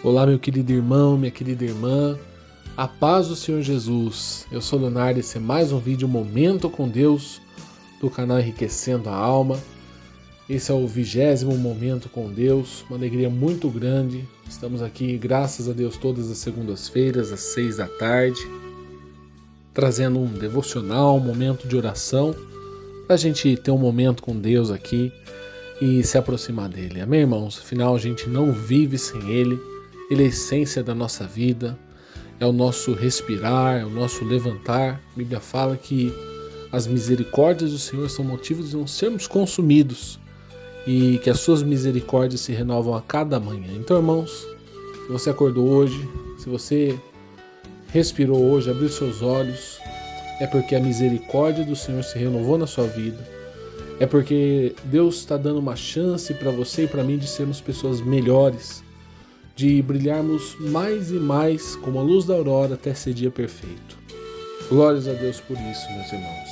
Olá, meu querido irmão, minha querida irmã, a paz do Senhor Jesus. Eu sou Leonardo e esse é mais um vídeo Momento com Deus do canal Enriquecendo a Alma. Esse é o 20º Momento com Deus, uma alegria muito grande. Estamos aqui, graças a Deus, todas as segundas-feiras, às 6 da tarde, trazendo um devocional, um momento de oração, para a gente ter um momento com Deus aqui e se aproximar dele. Amém, irmãos? Afinal, a gente não vive sem Ele. Ele é a essência da nossa vida, é o nosso respirar, é o nosso levantar. A Bíblia fala que as misericórdias do Senhor são motivos de não sermos consumidos e que as suas misericórdias se renovam a cada manhã. Então, irmãos, se você acordou hoje, se você respirou hoje, abriu seus olhos, é porque a misericórdia do Senhor se renovou na sua vida. É porque Deus está dando uma chance para você e para mim de sermos pessoas melhores, de brilharmos mais e mais como a luz da aurora até ser dia perfeito. Glórias a Deus por isso, meus irmãos.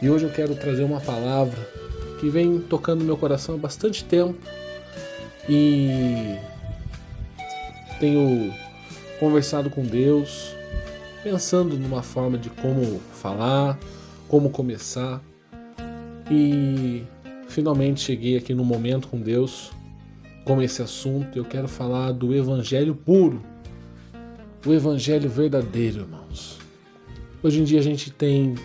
E hoje eu quero trazer uma palavra que vem tocando no meu coração há bastante tempo e tenho conversado com Deus, pensando numa forma de como falar, como começar, e finalmente cheguei aqui no momento com Deus. Com esse assunto, eu quero falar do Evangelho puro, o Evangelho verdadeiro, irmãos. Hoje em dia a gente tem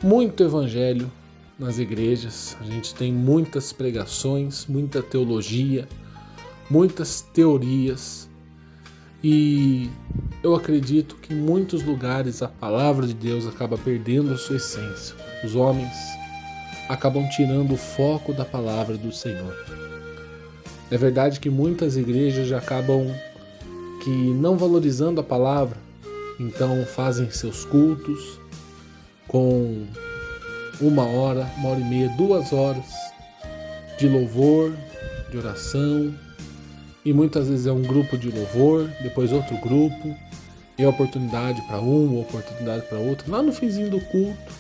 muito Evangelho nas igrejas, a gente tem muitas pregações, muita teologia, muitas teorias, e eu acredito que em muitos lugares a palavra de Deus acaba perdendo a sua essência. Os homens acabam tirando o foco da palavra do Senhor. É verdade que muitas igrejas já acabam que não valorizando a palavra, então fazem seus cultos com 1 hora, 1 hora e meia, 2 horas de louvor, de oração, e muitas vezes é um grupo de louvor, depois outro grupo, e oportunidade para um, oportunidade para outro. Lá no finzinho do culto,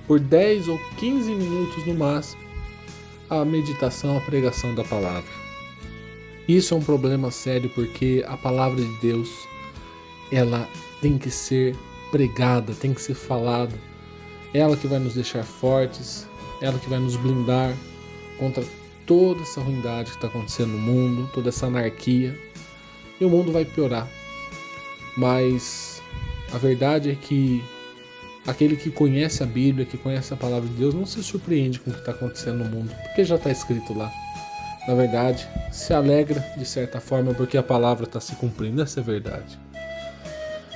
por 10 ou 15 minutos no máximo, a meditação, a pregação da palavra. Isso é um problema sério porque a palavra de Deus, ela tem que ser pregada, tem que ser falada. Ela que vai nos deixar fortes, ela que vai nos blindar contra toda essa ruindade que está acontecendo no mundo, toda essa anarquia. E o mundo vai piorar. Mas a verdade é que aquele que conhece a Bíblia, que conhece a palavra de Deus, não se surpreende com o que está acontecendo no mundo, porque já está escrito lá. Na verdade, se alegra de certa forma porque a palavra está se cumprindo, essa é a verdade.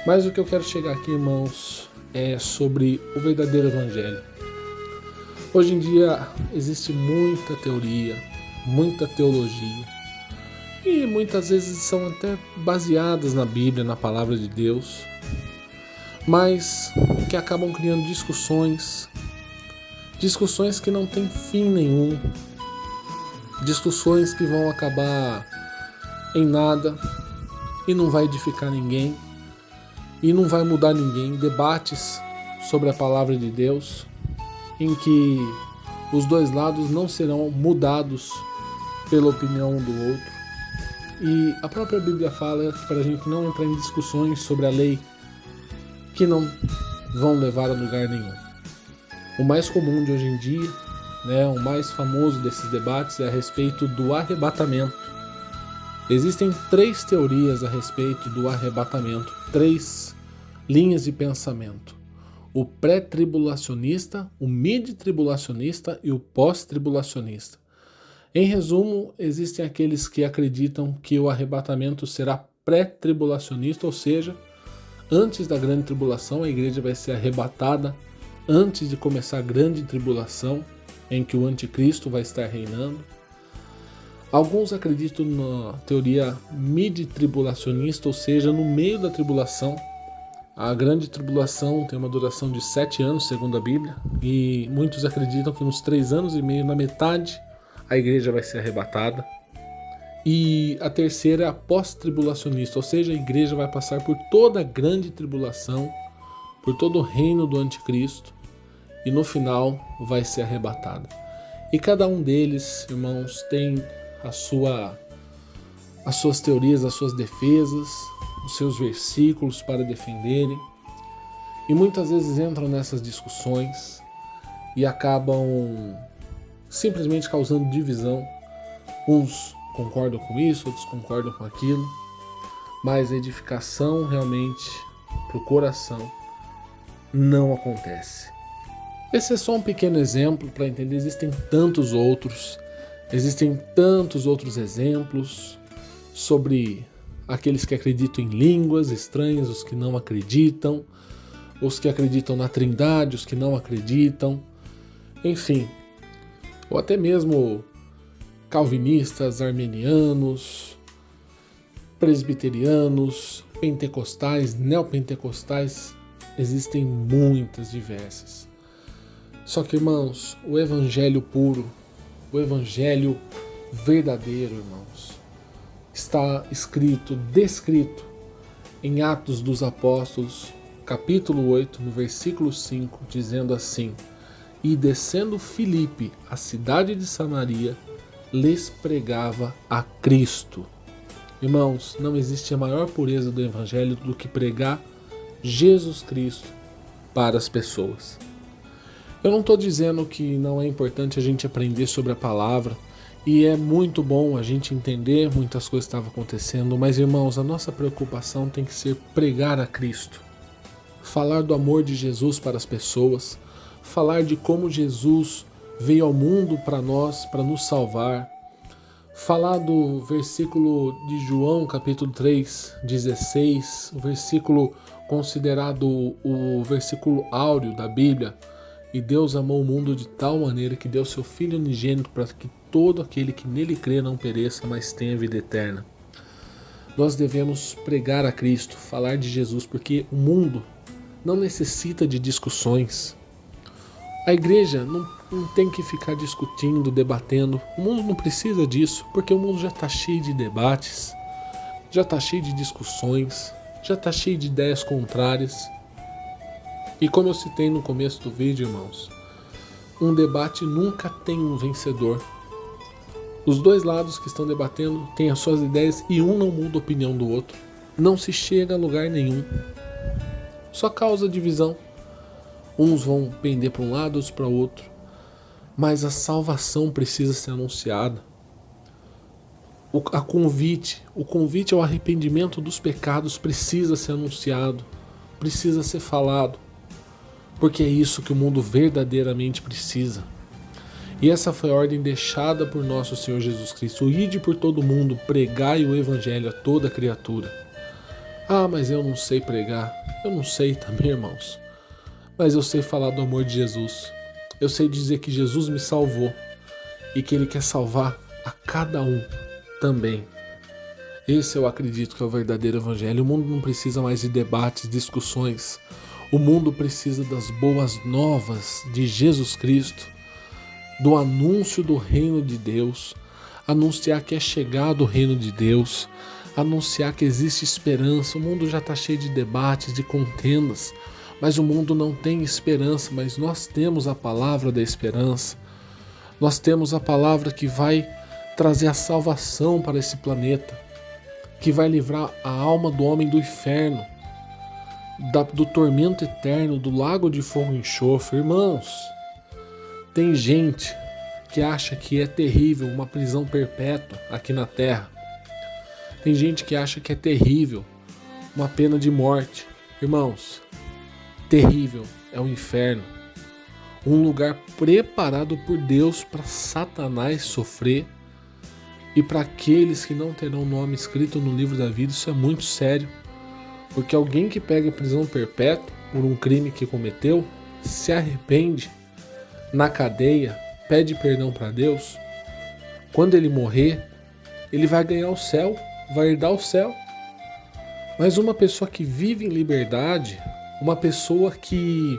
Mas o que eu quero chegar aqui, irmãos, é sobre o verdadeiro Evangelho. Hoje em dia existe muita teoria, muita teologia, e muitas vezes são até baseadas na Bíblia, na palavra de Deus, mas que acabam criando discussões que não têm fim nenhum, discussões que vão acabar em nada e não vai edificar ninguém e não vai mudar ninguém. Debates sobre a palavra de Deus em que os dois lados não serão mudados pela opinião um do outro. E a própria Bíblia fala para a gente não entrar em discussões sobre a lei que não vão levar a lugar nenhum. O mais comum de hoje em dia, o mais famoso desses debates é a respeito do arrebatamento. Existem 3 teorias a respeito do arrebatamento, 3 linhas de pensamento: o pré-tribulacionista, o mid-tribulacionista e o pós-tribulacionista. Em resumo, existem aqueles que acreditam que o arrebatamento será pré-tribulacionista, ou seja, antes da grande tribulação, a igreja vai ser arrebatada antes de começar a grande tribulação, em que o anticristo vai estar reinando. Alguns acreditam na teoria mid-tribulacionista, ou seja, no meio da tribulação. A grande tribulação tem uma duração de 7 anos, segundo a Bíblia, e muitos acreditam que nos 3 anos e meio, na metade, a igreja vai ser arrebatada. E a terceira é a pós-tribulacionista, ou seja, a igreja vai passar por toda a grande tribulação, por todo o reino do anticristo, e no final vai ser arrebatada. E cada um deles, irmãos, tem a sua as suas teorias, as suas defesas, os seus versículos para defenderem. E muitas vezes entram nessas discussões e acabam simplesmente causando divisão. Uns concordam com isso, outros concordam com aquilo, mas a edificação realmente para o coração não acontece. Esse é só um pequeno exemplo para entender, existem tantos outros exemplos sobre aqueles que acreditam em línguas estranhas, os que não acreditam, os que acreditam na Trindade, os que não acreditam, enfim, ou até mesmo calvinistas, armenianos, presbiterianos, pentecostais, neopentecostais, existem muitas diversas. Só que, irmãos, o evangelho puro, o evangelho verdadeiro, irmãos, está descrito em Atos dos Apóstolos, capítulo 8, no versículo 5, dizendo assim: E descendo Filipe, a cidade de Samaria, lhes pregava a Cristo. Irmãos, não existe a maior pureza do evangelho do que pregar Jesus Cristo para as pessoas. Eu não estou dizendo que não é importante a gente aprender sobre a palavra, e é muito bom a gente entender muitas coisas que estavam acontecendo, mas, irmãos, a nossa preocupação tem que ser pregar a Cristo, falar do amor de Jesus para as pessoas, falar de como Jesus veio ao mundo para nós, para nos salvar, falar do versículo de João, capítulo 3, 16, o versículo considerado o versículo áureo da Bíblia. E Deus amou o mundo de tal maneira que deu seu Filho unigênito para que todo aquele que nele crê não pereça, mas tenha vida eterna. Nós devemos pregar a Cristo, falar de Jesus, porque o mundo não necessita de discussões. A igreja não tem que ficar discutindo, debatendo. O mundo não precisa disso, porque o mundo já está cheio de debates, já está cheio de discussões, já está cheio de ideias contrárias. E como eu citei no começo do vídeo, irmãos, um debate nunca tem um vencedor. Os dois lados que estão debatendo têm as suas ideias e um não muda a opinião do outro. Não se chega a lugar nenhum. Só causa divisão. Uns vão pender para um lado, outros para o outro. Mas a salvação precisa ser anunciada. O convite ao arrependimento dos pecados precisa ser anunciado, precisa ser falado. Porque é isso que o mundo verdadeiramente precisa. E essa foi a ordem deixada por nosso Senhor Jesus Cristo: ide por todo mundo, pregai o evangelho a toda criatura. Ah, mas eu não sei pregar. Eu não sei também, irmãos. Mas eu sei falar do amor de Jesus. Eu sei dizer que Jesus me salvou e que Ele quer salvar a cada um também. Esse eu acredito que é o verdadeiro evangelho. O mundo não precisa mais de debates, discussões. O mundo precisa das boas novas de Jesus Cristo, do anúncio do reino de Deus, anunciar que é chegado o reino de Deus, anunciar que existe esperança. O mundo já está cheio de debates, de contendas, mas o mundo não tem esperança, mas nós temos a palavra da esperança. Nós temos a palavra que vai trazer a salvação para esse planeta, que vai livrar a alma do homem do inferno, do tormento eterno, do lago de fogo e enxofre. Irmãos, tem gente que acha que é terrível uma prisão perpétua aqui na Terra. Tem gente que acha que é terrível uma pena de morte. Irmãos, terrível é o inferno. Um lugar preparado por Deus para Satanás sofrer e para aqueles que não terão nome escrito no livro da vida. Isso é muito sério. Porque alguém que pega prisão perpétua por um crime que cometeu, se arrepende na cadeia, pede perdão para Deus, quando ele morrer, ele vai ganhar o céu, vai herdar o céu. Mas uma pessoa que vive em liberdade, uma pessoa que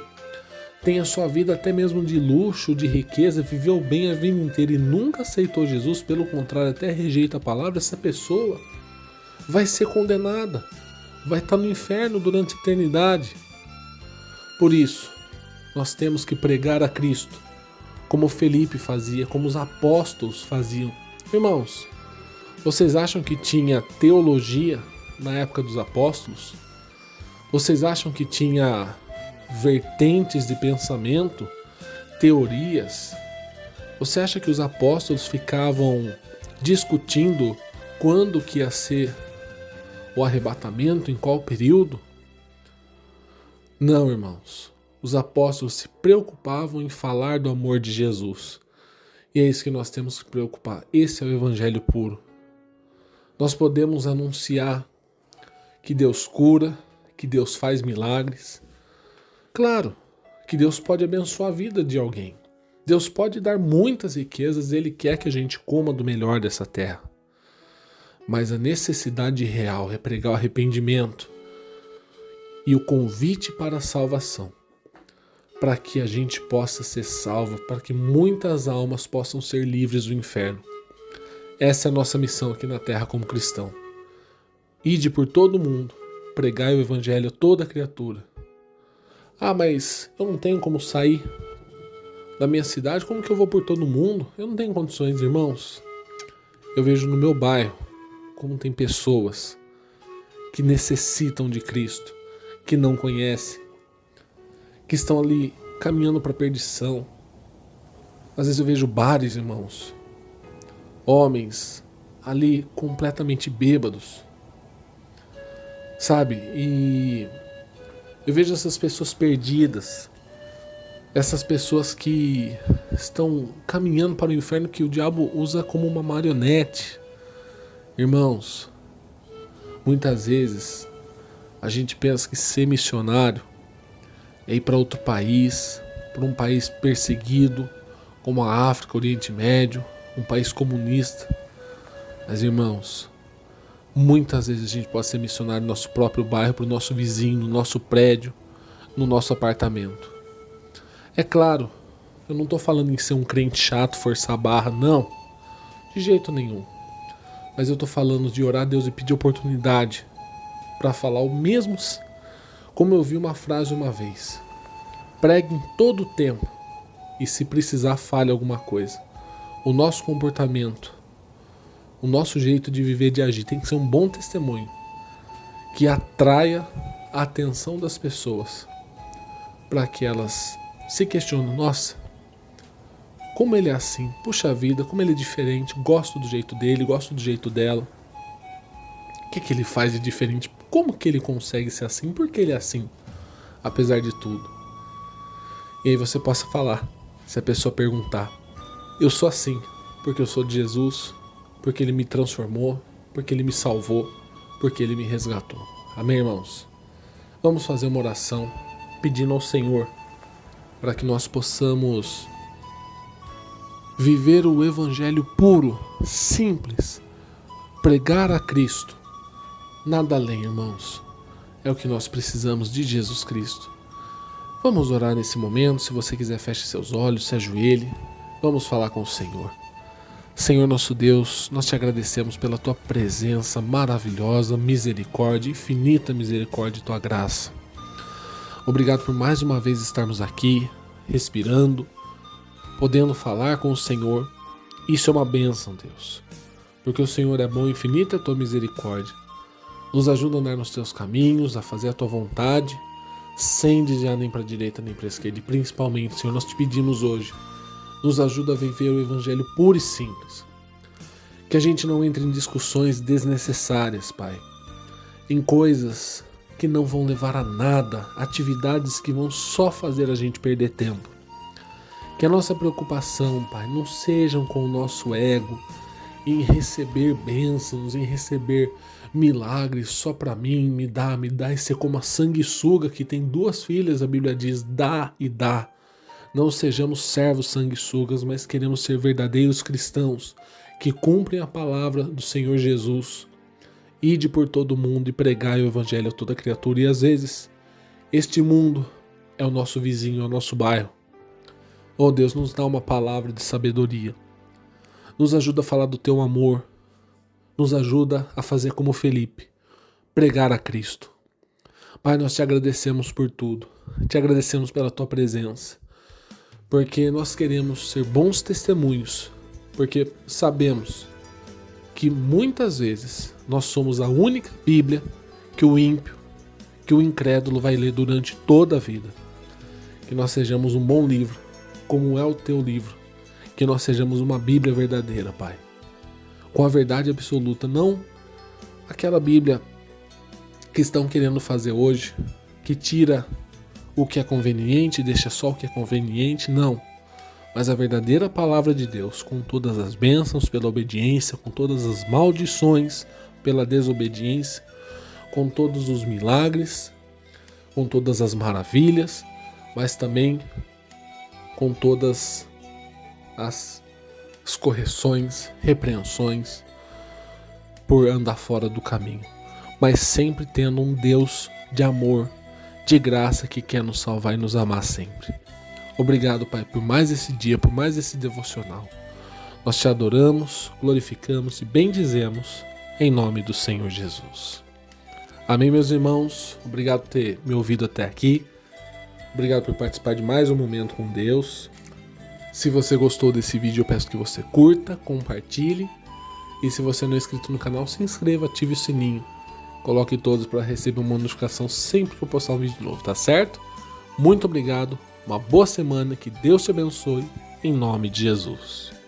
tem a sua vida até mesmo de luxo, de riqueza, viveu bem a vida inteira e nunca aceitou Jesus, pelo contrário, até rejeita a palavra, essa pessoa vai ser condenada. Vai estar no inferno durante a eternidade. Por isso, nós temos que pregar a Cristo, como Felipe fazia, como os apóstolos faziam. Irmãos, Vocês acham que tinha teologia na época dos apóstolos? Vocês acham que tinha vertentes de pensamento, teorias? Você acha que os apóstolos ficavam discutindo quando que ia ser o arrebatamento, em qual período? Não, irmãos. Os apóstolos se preocupavam em falar do amor de Jesus. E é isso que nós temos que preocupar. Esse é o evangelho puro. Nós podemos anunciar que Deus cura, que Deus faz milagres. Claro que Deus pode abençoar a vida de alguém. Deus pode dar muitas riquezas, Ele quer que a gente coma do melhor dessa terra. Mas a necessidade real é pregar o arrependimento e o convite para a salvação, para que a gente possa ser salvo, para que muitas almas possam ser livres do inferno. Essa é a nossa missão aqui na terra como cristão. Ide por todo mundo, pregai o evangelho a toda criatura. Ah, mas eu não tenho como sair da minha cidade, como que eu vou por todo mundo? Eu não tenho condições, irmãos. Eu vejo no meu bairro como tem pessoas que necessitam de Cristo, que não conhecem, que estão ali caminhando para a perdição. Às vezes eu vejo bares, irmãos, homens ali completamente bêbados, sabe? E eu vejo essas pessoas perdidas, essas pessoas que estão caminhando para o inferno, que o diabo usa como uma marionete. Irmãos, muitas vezes a gente pensa que ser missionário é ir para outro país, para um país perseguido, como a África, o Oriente Médio, um país comunista. Mas, irmãos, muitas vezes a gente pode ser missionário no nosso próprio bairro, para o nosso vizinho, no nosso prédio, no nosso apartamento. É claro, eu não estou falando em ser um crente chato, forçar a barra, não, de jeito nenhum. Mas eu estou falando de orar a Deus e pedir oportunidade para falar o mesmo, como eu vi uma frase uma vez: pregue em todo o tempo e se precisar fale alguma coisa. O nosso comportamento, o nosso jeito de viver, de agir, tem que ser um bom testemunho que atraia a atenção das pessoas, para que elas se questionem: nossa, como ele é assim, puxa vida, como ele é diferente, gosto do jeito dele, gosto do jeito dela. O que ele faz de diferente? Como que ele consegue ser assim? Por que ele é assim, apesar de tudo? E aí você possa falar, se a pessoa perguntar: eu sou assim porque eu sou de Jesus, porque ele me transformou, porque ele me salvou, porque ele me resgatou. Amém, irmãos? Vamos fazer uma oração pedindo ao Senhor para que nós possamos viver o evangelho puro, simples, pregar a Cristo, nada além, irmãos. É o que nós precisamos de Jesus Cristo. Vamos orar nesse momento. Se você quiser, feche seus olhos, se ajoelhe. Vamos falar com o Senhor. Senhor nosso Deus, nós te agradecemos pela tua presença maravilhosa, misericórdia, infinita misericórdia e tua graça. Obrigado por mais uma vez estarmos aqui, respirando, podendo falar com o Senhor. Isso é uma bênção, Deus, porque o Senhor é bom, infinita é a tua misericórdia. Nos ajuda a andar nos teus caminhos, a fazer a tua vontade, sem desviar nem para a direita nem para a esquerda. E principalmente, Senhor, nós te pedimos hoje, nos ajuda a viver o evangelho puro e simples. Que a gente não entre em discussões desnecessárias, Pai, em coisas que não vão levar a nada, atividades que vão só fazer a gente perder tempo. Que a nossa preocupação, Pai, não sejam com o nosso ego, em receber bênçãos, em receber milagres só para mim, me dá, e ser como a sanguessuga que tem 2 filhas, a Bíblia diz, dá e dá. Não sejamos servos sanguessugas, mas queremos ser verdadeiros cristãos que cumprem a palavra do Senhor Jesus. Ide por todo mundo e pregai o evangelho a toda criatura. E às vezes, este mundo é o nosso vizinho, é o nosso bairro. Oh Deus, nos dá uma palavra de sabedoria. Nos ajuda a falar do teu amor. Nos ajuda a fazer como Felipe, pregar a Cristo. Pai, nós te agradecemos por tudo. Te agradecemos pela tua presença. Porque nós queremos ser bons testemunhos. Porque sabemos que muitas vezes nós somos a única Bíblia que o ímpio, que o incrédulo vai ler durante toda a vida. Que nós sejamos um bom livro, como é o teu livro. Que nós sejamos uma Bíblia verdadeira, Pai. Com a verdade absoluta, não aquela Bíblia que estão querendo fazer hoje, que tira o que é conveniente e deixa só o que é conveniente, não. Mas a verdadeira palavra de Deus, com todas as bênçãos pela obediência, com todas as maldições pela desobediência, com todos os milagres, com todas as maravilhas, mas também com todas as correções, repreensões por andar fora do caminho, mas sempre tendo um Deus de amor, de graça, que quer nos salvar e nos amar sempre. Obrigado, Pai, por mais esse dia, por mais esse devocional. Nós te adoramos, glorificamos e bendizemos em nome do Senhor Jesus. Amém, meus irmãos. Obrigado por ter me ouvido até aqui. Obrigado por participar de mais um momento com Deus. Se você gostou desse vídeo, eu peço que você curta, compartilhe. E se você não é inscrito no canal, se inscreva, ative o sininho. Coloque todos para receber uma notificação sempre que eu postar um vídeo novo, tá certo? Muito obrigado. Uma boa semana, que Deus te abençoe, em nome de Jesus.